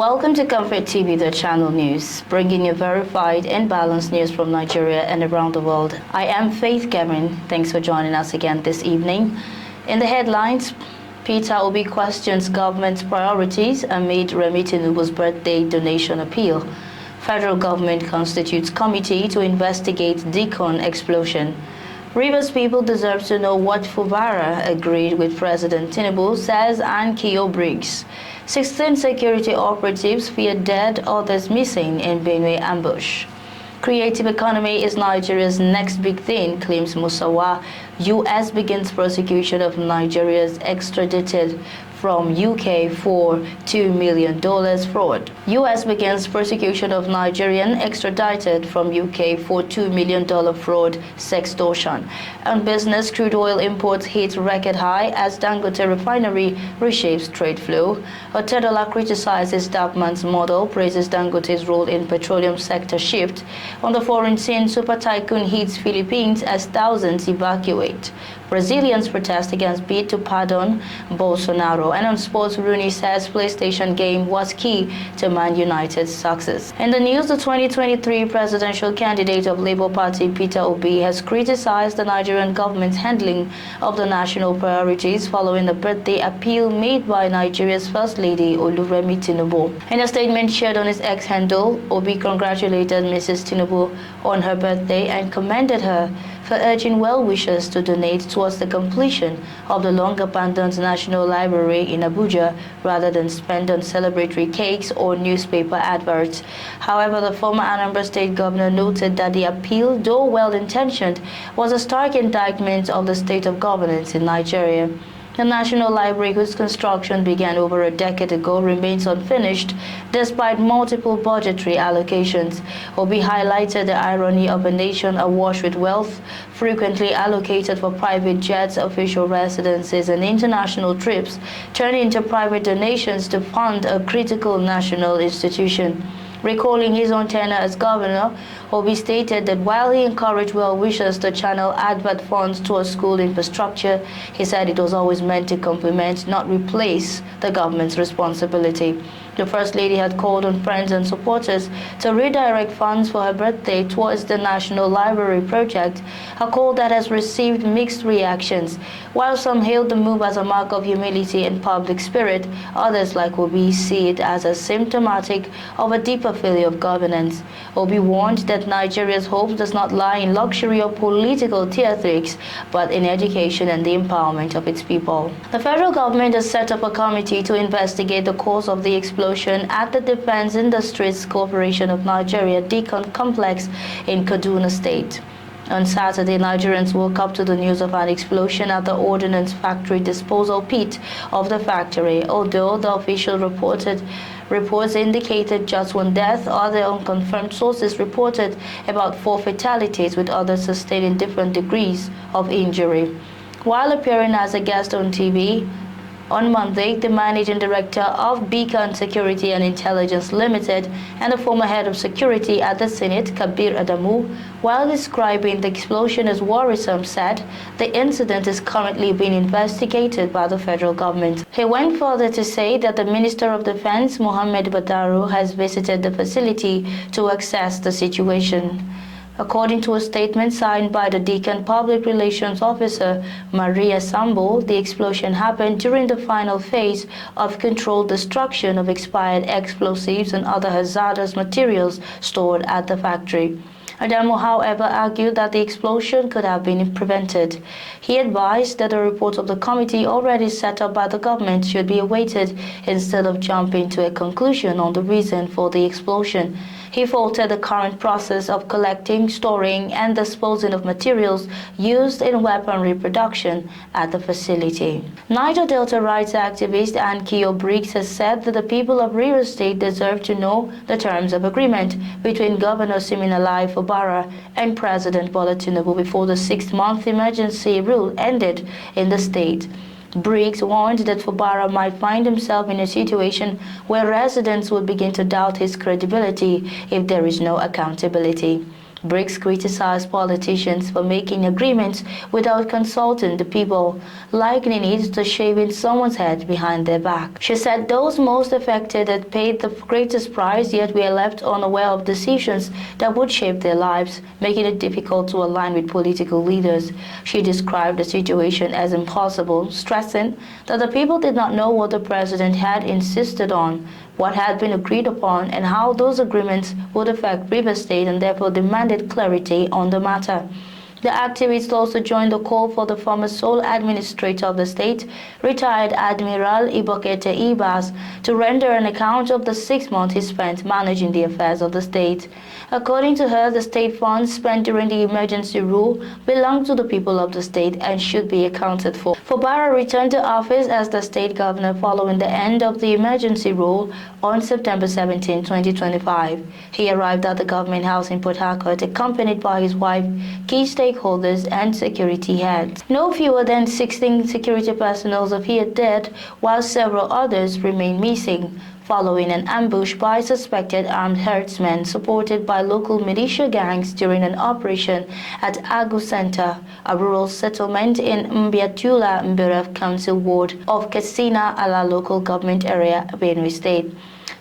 Welcome to ComfortTV.channel news, bringing you verified and balanced news from Nigeria and around the world. I am Faith Kevin. Thanks for joining us again this evening. In the headlines, Peter Obi questions government's priorities amid Remi Tinubu's birthday donation appeal. Federal government constitutes committee to investigate DICON explosion. Rivers people deserve to know what Fubara agreed with President Tinubu, says Ankio Briggs. 16 security operatives feared dead, others missing in Benue ambush. Creative economy is Nigeria's next big thing, claims Musawa. U.S. begins prosecution of Nigeria's extradited from UK for $2 million fraud. U.S. begins prosecution of Nigerian extradited from UK for $2 million fraud sextortion. On business, crude oil imports hit record high as Dangote refinery reshapes trade flow. Otedola criticizes Dapman's model, praises Dangote's role in petroleum sector shift. On the foreign scene, super typhoon hits Philippines as thousands evacuate. Brazilians protest against bid to pardon Bolsonaro. And on sports, Rooney says PlayStation game was key to Man United's success. In the news, the 2023 presidential candidate of Labour Party, Peter Obi, has criticized the Nigerian government's handling of the national priorities following the birthday appeal made by Nigeria's First Lady, Remi Tinubu. In a statement shared on his X handle, Obi congratulated Mrs. Tinubu on her birthday and commended her for urging well-wishers to donate towards the completion of the long-abandoned National Library in Abuja rather than spend on celebratory cakes or newspaper adverts. However, the former Anambra State governor noted that the appeal, though well-intentioned, was a stark indictment of the state of governance in Nigeria. The National Library, whose construction began over a decade ago, remains unfinished despite multiple budgetary allocations. Obi highlighted the irony of a nation awash with wealth, frequently allocated for private jets, official residences, and international trips, turning into private donations to fund a critical national institution. Recalling his own tenure as governor, Obi stated that while he encouraged well-wishers to channel advert funds towards school infrastructure, he said it was always meant to complement, not replace, the government's responsibility. The First Lady had called on friends and supporters to redirect funds for her birthday towards the National Library project, a call that has received mixed reactions. While some hailed the move as a mark of humility and public spirit, others, like Obi, see it as a symptomatic of a deeper failure of governance. Obi warned that Nigeria's hope does not lie in luxury or political theatrics, but in education and the empowerment of its people. The federal government has set up a committee to investigate the cause of the explosion at the Defense Industries Corporation of Nigeria DICON complex in Kaduna State. On Saturday, Nigerians woke up to the news of an explosion at the ordnance factory disposal pit of the factory. Although the official reports indicated just one death, other unconfirmed sources reported about 4 fatalities, with others sustaining different degrees of injury. While appearing as a guest on TV, on Monday, the managing director of Beacon Security and Intelligence Limited and the former head of security at the Senate, Kabir Adamu, while describing the explosion as worrisome, said the incident is currently being investigated by the federal government. He went further to say that the Minister of Defense, Mohammed Badaru, has visited the facility to assess the situation. According to a statement signed by the DICON Public Relations Officer, Maria Sambo, the explosion happened during the final phase of controlled destruction of expired explosives and other hazardous materials stored at the factory. Adamu, however, argued that the explosion could have been prevented. He advised that the report of the committee already set up by the government should be awaited instead of jumping to a conclusion on the reason for the explosion. He faulted the current process of collecting, storing, and disposing of materials used in weaponry production at the facility. Niger Delta rights activist Ankio Briggs has said that the people of Rivers State deserve to know the terms of agreement between Governor Siminalayi Fubara and President Bola Tinubu before the 6-month emergency rule ended in the state. Briggs warned that Fubara might find himself in a situation where residents would begin to doubt his credibility if there is no accountability. Briggs criticized politicians for making agreements without consulting the people, likening it to shaving someone's head behind their back. She said those most affected had paid the greatest price, yet were left unaware of decisions that would shape their lives, making it difficult to align with political leaders. She described the situation as impossible, stressing that the people did not know what the president had insisted on, what had been agreed upon, and how those agreements would affect River State, and therefore demanded clarity on the matter. The activists also joined the call for the former sole administrator of the state, retired Admiral Ibokete Ibas, to render an account of the 6 months he spent managing the affairs of the state. According to her, the state funds spent during the emergency rule belong to the people of the state and should be accounted for. Fubara returned to office as the state governor following the end of the emergency rule on September 17, 2025. He arrived at the government house in Port Harcourt accompanied by his wife, key stakeholders, and security heads. No fewer than 16 security personnel appeared dead, while several others remain missing, following an ambush by suspected armed herdsmen supported by local militia gangs during an operation at Agu Center, a rural settlement in Mbiatula Mberef Council Ward of Katsina Ala local government area, Benue State.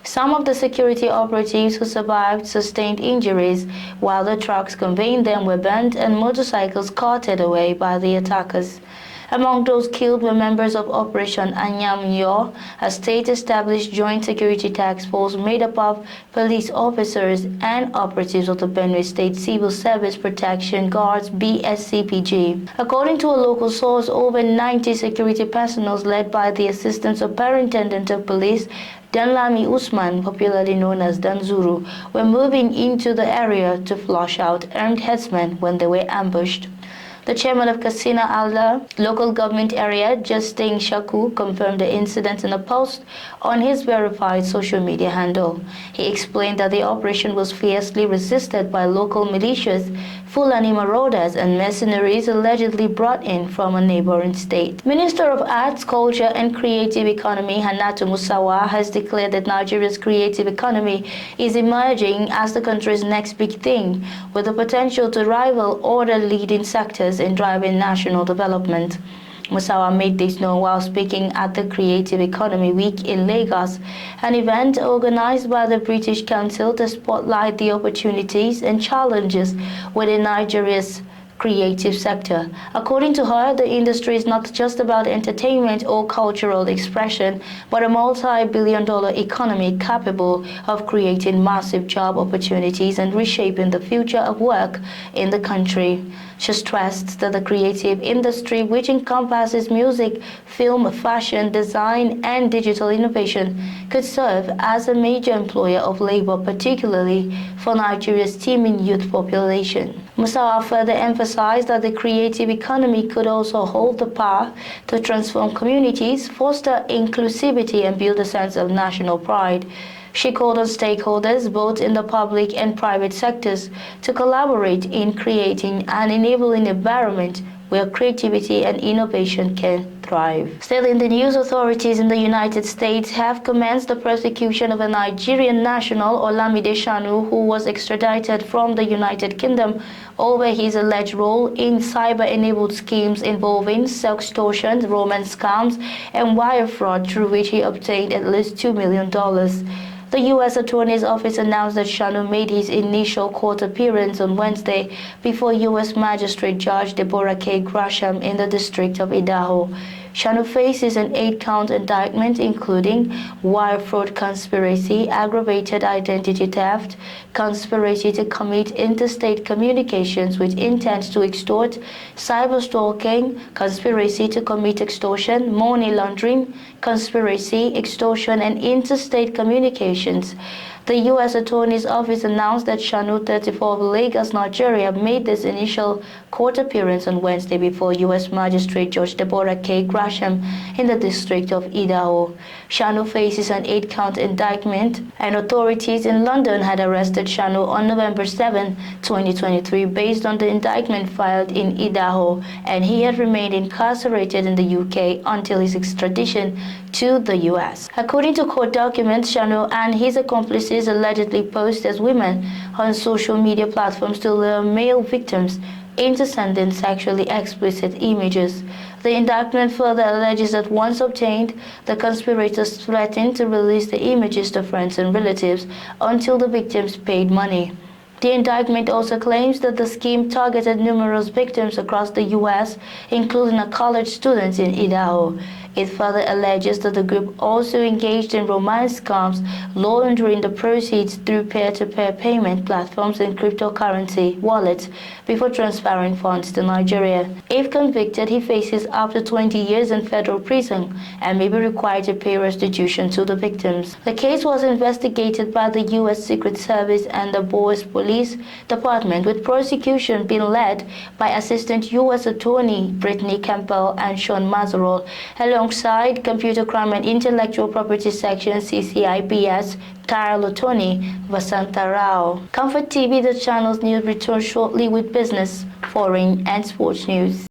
Some of the security operatives who survived sustained injuries, while the trucks conveying them were burnt and motorcycles carted away by the attackers. Among those killed were members of Operation Anyam-Yo, a state-established joint security task force made up of police officers and operatives of the Benue State Civil Service Protection Guards (BSCPG). According to a local source, over 90 security personnel led by the Assistant Superintendent of Police, Danlami Usman, popularly known as Danzuru, were moving into the area to flush out armed herdsmen when they were ambushed. The chairman of Katsina Alda local government area, Justin Shaku, confirmed the incident in a post on his verified social media handle. He explained that the operation was fiercely resisted by local militias, Fulani marauders, and mercenaries allegedly brought in from a neighboring state. Minister of Arts, Culture and Creative Economy Hannatu Musawa has declared that Nigeria's creative economy is emerging as the country's next big thing, with the potential to rival other leading sectors in driving national development. Musawa made this known while speaking at the Creative Economy Week in Lagos, an event organized by the British Council to spotlight the opportunities and challenges within Nigeria's creative sector. According to her, the industry is not just about entertainment or cultural expression, but a multi-billion-dollar economy capable of creating massive job opportunities and reshaping the future of work in the country. She stressed that the creative industry, which encompasses music, film, fashion, design, and digital innovation, could serve as a major employer of labor, particularly for Nigeria's teeming youth population. Musawa further emphasized that the creative economy could also hold the power to transform communities, foster inclusivity, and build a sense of national pride. She called on stakeholders, both in the public and private sectors, to collaborate in creating an enabling environment where creativity and innovation can thrive. Still in the news, authorities in the United States have commenced the prosecution of a Nigerian national, Olamide Shanu, who was extradited from the United Kingdom over his alleged role in cyber-enabled schemes involving sextortion, romance scams, and wire fraud, through which he obtained at least $2 million. The U.S. Attorney's Office announced that Shanu made his initial court appearance on Wednesday before U.S. Magistrate Judge Deborah K. Gresham in the District of Idaho. Shanu faces an 8-count indictment including wire fraud conspiracy, aggravated identity theft, conspiracy to commit interstate communications with intent to extort, cyberstalking, conspiracy to commit extortion, money laundering, conspiracy, extortion, and interstate communications. The U.S. Attorney's Office announced that Shanu, 34, of Lagos, Nigeria, made this initial court appearance on Wednesday before U.S. Magistrate Judge Deborah K. Gresham in the District of Idaho. Shanu faces an 8-count indictment, and authorities in London had arrested Shanu on November 7, 2023, based on the indictment filed in Idaho, and he had remained incarcerated in the UK until his extradition to the U.S. According to court documents, Shanu and his accomplices parties allegedly posed as women on social media platforms to lure male victims into sending sexually explicit images. The indictment further alleges that once obtained, the conspirators threatened to release the images to friends and relatives until the victims paid money. The indictment also claims that the scheme targeted numerous victims across the U.S., including a college student in Idaho. It further alleges that the group also engaged in romance scams, laundering the proceeds through peer-to-peer payment platforms and cryptocurrency wallets before transferring funds to Nigeria. If convicted, he faces up to 20 years in federal prison and may be required to pay restitution to the victims. The case was investigated by the U.S. Secret Service and the Boers Police Department, with prosecution being led by Assistant U.S. Attorney Brittany Campbell and Sean Mazerol, alongside Computer Crime and Intellectual Property Section CCIPS Tara Tony Vasanta Rao. ComfortTV.channel's news returns shortly with business, foreign and sports news.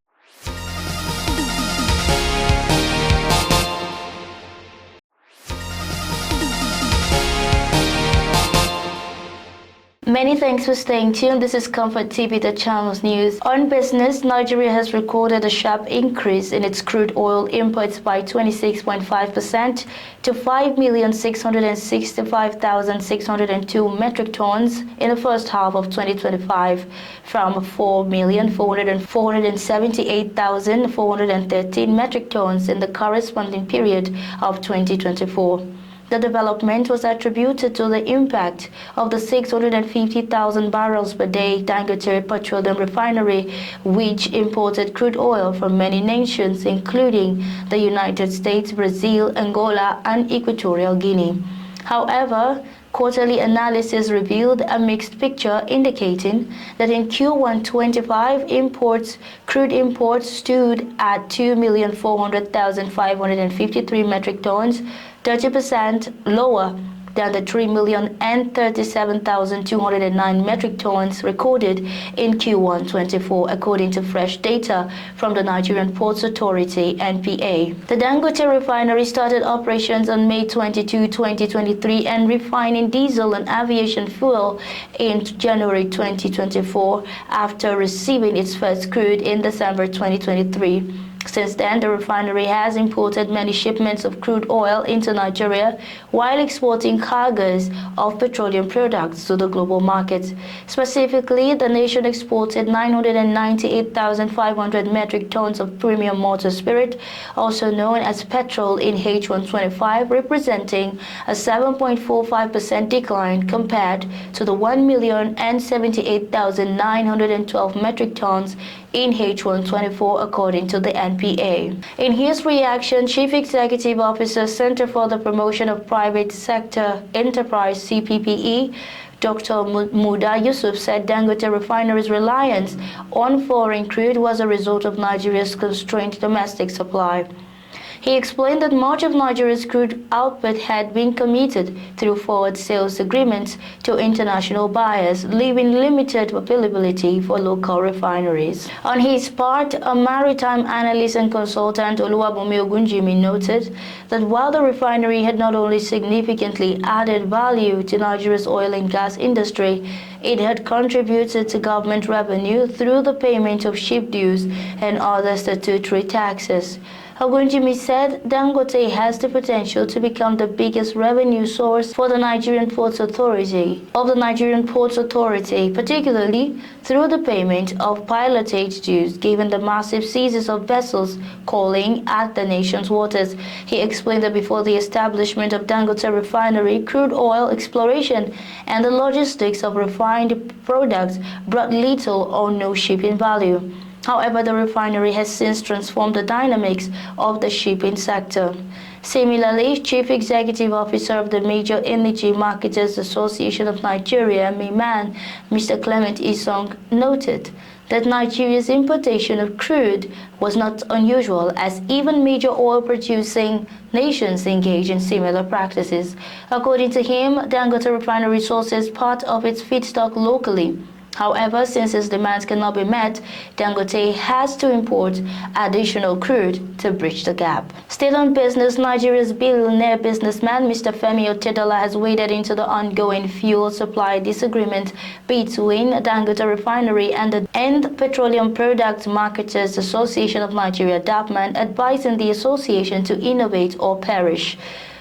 Many thanks for staying tuned. This is Comfort TV, the channel's news. On business, Nigeria has recorded a sharp increase in its crude oil imports by 26.5% to 5,665,602 metric tons in the first half of 2025, from 4,478,413 metric tons in the corresponding period of 2024. The development was attributed to the impact of the 650,000 barrels per day Dangote petroleum refinery, which imported crude oil from many nations, including the United States, Brazil, Angola, and Equatorial Guinea. However, quarterly analysis revealed a mixed picture, indicating that in Q1 25, crude imports stood at 2,400,553 metric tons, 30% lower than the 3,037,209 metric tons recorded in Q1 24, according to fresh data from the Nigerian Ports Authority (NPA). The Dangote refinery started operations on May 22, 2023, and refining diesel and aviation fuel in January 2024 after receiving its first crude in December 2023. Since then, the refinery has imported many shipments of crude oil into Nigeria while exporting cargoes of petroleum products to the global market. Specifically, the nation exported 998,500 metric tons of premium motor spirit, also known as petrol, in H125, representing a 7.45% decline compared to the 1,078,912 metric tons in H124, according to the NPA. In his reaction, Chief Executive Officer, Center for the Promotion of Private Sector Enterprise (CPPE), Dr. Muda Yusuf, said Dangote Refinery's reliance on foreign crude was a result of Nigeria's constrained domestic supply. He explained that much of Nigeria's crude output had been committed through forward sales agreements to international buyers, leaving limited availability for local refineries. On his part, a maritime analyst and consultant, Oluwabunmi Ogunjimi, noted that while the refinery had not only significantly added value to Nigeria's oil and gas industry, it had contributed to government revenue through the payment of ship dues and other statutory taxes. Ogunjimi said Dangote has the potential to become the biggest revenue source for the Nigerian Ports Authority, particularly through the payment of pilotage dues, given the massive seizures of vessels calling at the nation's waters. He explained that before the establishment of Dangote Refinery, crude oil exploration and the logistics of refined products brought little or no shipping value. However, the refinery has since transformed the dynamics of the shipping sector. Similarly, Chief Executive Officer of the Major Energy Marketers Association of Nigeria, MIMAN, Mr. Clement Isong, noted that Nigeria's importation of crude was not unusual, as even major oil-producing nations engage in similar practices. According to him, Dangote Refinery sources part of its feedstock locally. However, since his demands cannot be met, Dangote has to import additional crude to bridge the gap. Still on business, Nigeria's billionaire businessman Mr. Femi Otedola has waded into the ongoing fuel supply disagreement between Dangote refinery and the Petroleum Products Marketers Association of Nigeria (DAPMAN), advising the association to innovate or perish.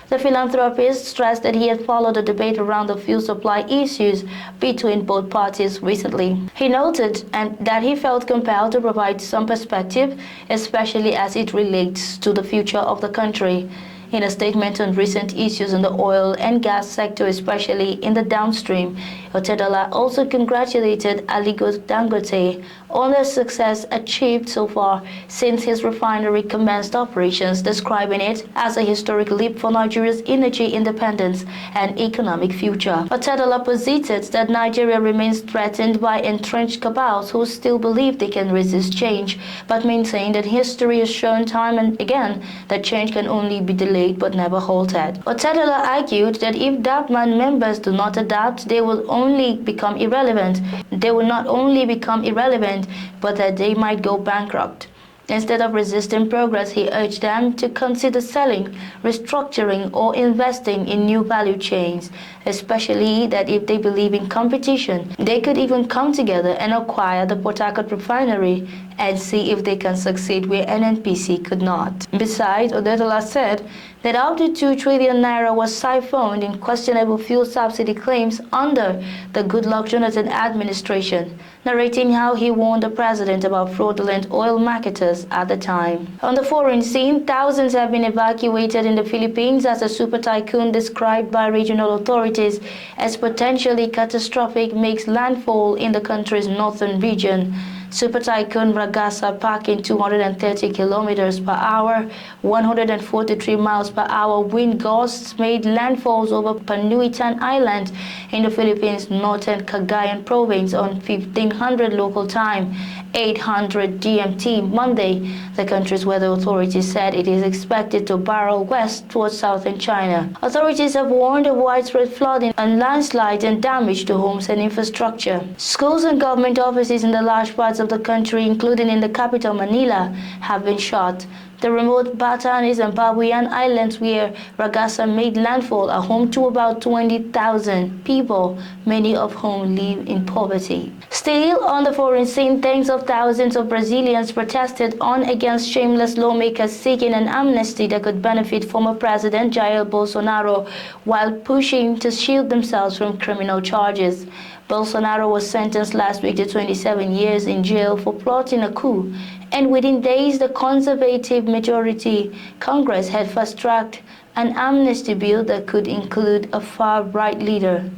The philanthropist stressed that he had followed the debate around the fuel supply issues between both parties recently. He noted that he felt compelled to provide some perspective, especially as it relates to the future of the country. In a statement on recent issues in the oil and gas sector, especially in the downstream, Otedola also congratulated Aliko Dangote on the success achieved so far since his refinery commenced operations, describing it as a historic leap for Nigeria's energy independence and economic future. Otedola posited that Nigeria remains threatened by entrenched cabals who still believe they can resist change, but maintain that history has shown time and again that change can only be delayed but never halted. Otedola argued that if DAPMAN members do not adapt, they will only become irrelevant. They will not only become irrelevant, but that they might go bankrupt. Instead of resisting progress, he urged them to consider selling, restructuring, or investing in new value chains, especially that if they believe in competition, they could even come together and acquire the Port Harcourt refinery and see if they can succeed where NNPC could not. Besides, Otedola said that up to 2 trillion naira was siphoned in questionable fuel subsidy claims under the Goodluck Jonathan administration, narrating how he warned the president about fraudulent oil marketers at the time. On the foreign scene, thousands have been evacuated in the Philippines as a super typhoon described by regional authorities as potentially catastrophic makes landfall in the country's northern region. Super Typhoon Ragasa, packing 230 kilometers per hour, 143 miles per hour wind gusts made landfalls over Panuitan Island in the Philippines' northern Cagayan province on 1500 local time, 800 GMT Monday. The country's weather authorities said it is expected to barrel west towards southern China. Authorities have warned of widespread flooding and landslides and damage to homes and infrastructure. Schools and government offices in the large parts of the country, including in the capital Manila, have been shut. The remote Batanes and Babuyan Islands where Ragasa made landfall are home to about 20,000 people, many of whom live in poverty. Still on the foreign scene, tens of thousands of Brazilians protested on against shameless lawmakers seeking an amnesty that could benefit former President Jair Bolsonaro while pushing to shield themselves from criminal charges. Bolsonaro was sentenced last week to 27 years in jail for plotting a coup, and within days the conservative majority Congress had fast-tracked an amnesty bill that could include a far-right leader.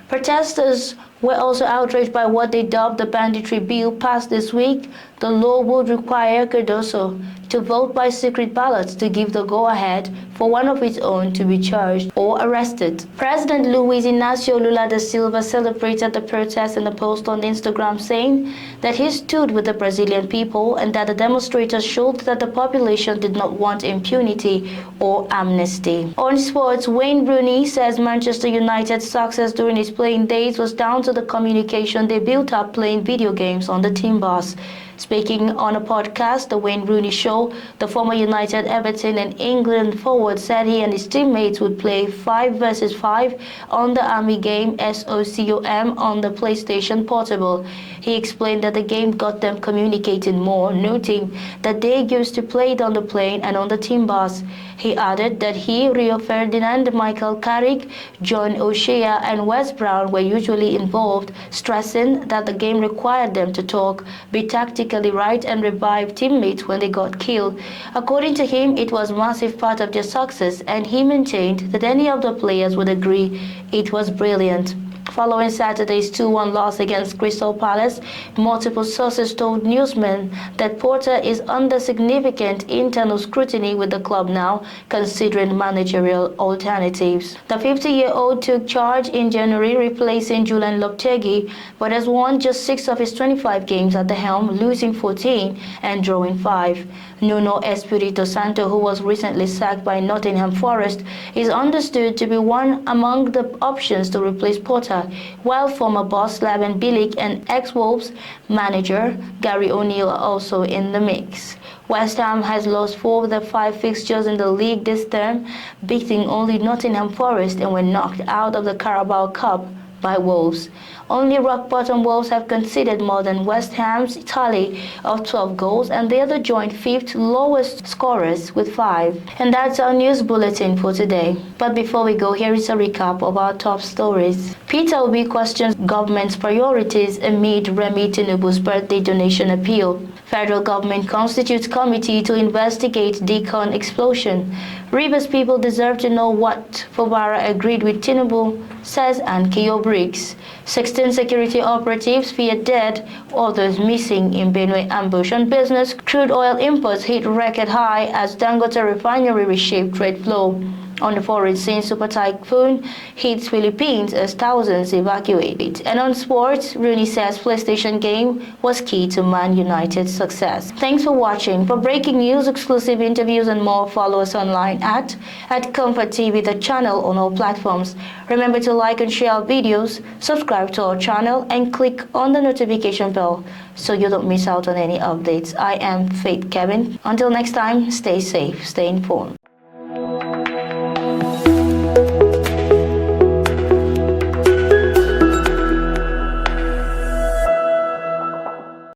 Protesters were also outraged by what they dubbed the banditry bill passed this week. The law would require Cardoso to vote by secret ballots to give the go-ahead for one of its own to be charged or arrested. President Luiz Inácio Lula da Silva celebrated the protest in a post on Instagram, saying that he stood with the Brazilian people and that the demonstrators showed that the population did not want impunity or amnesty. On sports, Wayne Rooney says Manchester United's success during his playing days was down to the communication they built up playing video games on the team bus. Speaking on a podcast, The Wayne Rooney Show, the former United, Everton and England forward said he and his teammates would play 5 versus 5 on the Army game SOCOM on the PlayStation Portable. He explained that the game got them communicating more, noting that they used to play it on the plane and on the team bus. He added that he, Rio Ferdinand, Michael Carrick, John O'Shea and Wes Brown were usually involved, stressing that the game required them to talk, be tactically right and revive teammates when they got killed. According to him, it was a massive part of their success, and he maintained that any of the players would agree it was brilliant. Following Saturday's 2-1 loss against Crystal Palace, multiple sources told newsmen that Porter is under significant internal scrutiny with the club now, considering managerial alternatives. The 50-year-old took charge in January, replacing Julian Lopetegui, but has won just 6 of his 25 games at the helm, losing 14 and drawing 5. Nuno Espirito Santo, who was recently sacked by Nottingham Forest, is understood to be one among the options to replace Porter quarter, while former boss Laban Bilic and ex-Wolves manager Gary O'Neill are also in the mix. West Ham has lost 4 of their 5 fixtures in the league this term, beating only Nottingham Forest, and were knocked out of the Carabao Cup by Wolves. Only rock-bottom Wolves have conceded more than West Ham's tally of 12 goals, and they are the joint 5th lowest scorers with 5. And that's our news bulletin for today. But before we go, here is a recap of our top stories. Peter Obi questions government's priorities amid Remi Tinubu's birthday donation appeal. Federal government constitutes committee to investigate DICON explosion. Rivers people deserve to know what Fubara agreed with Tinubu, says Anke Briggs. 16 security operatives feared dead, others missing in Benue ambush on business. Crude oil imports hit record high as Dangote refinery reshaped trade flow. On the foreign scene, Super Typhoon hits Philippines as thousands evacuate. And on sports, Rooney says PlayStation game was key to Man United's success. Thanks for watching. For breaking news, exclusive interviews and more, follow us online at ComfortTV.channel on all platforms. Remember to like and share our videos, subscribe to our channel, and click on the notification bell so you don't miss out on any updates. I am Faith Kevin. Until next time, stay safe, stay informed.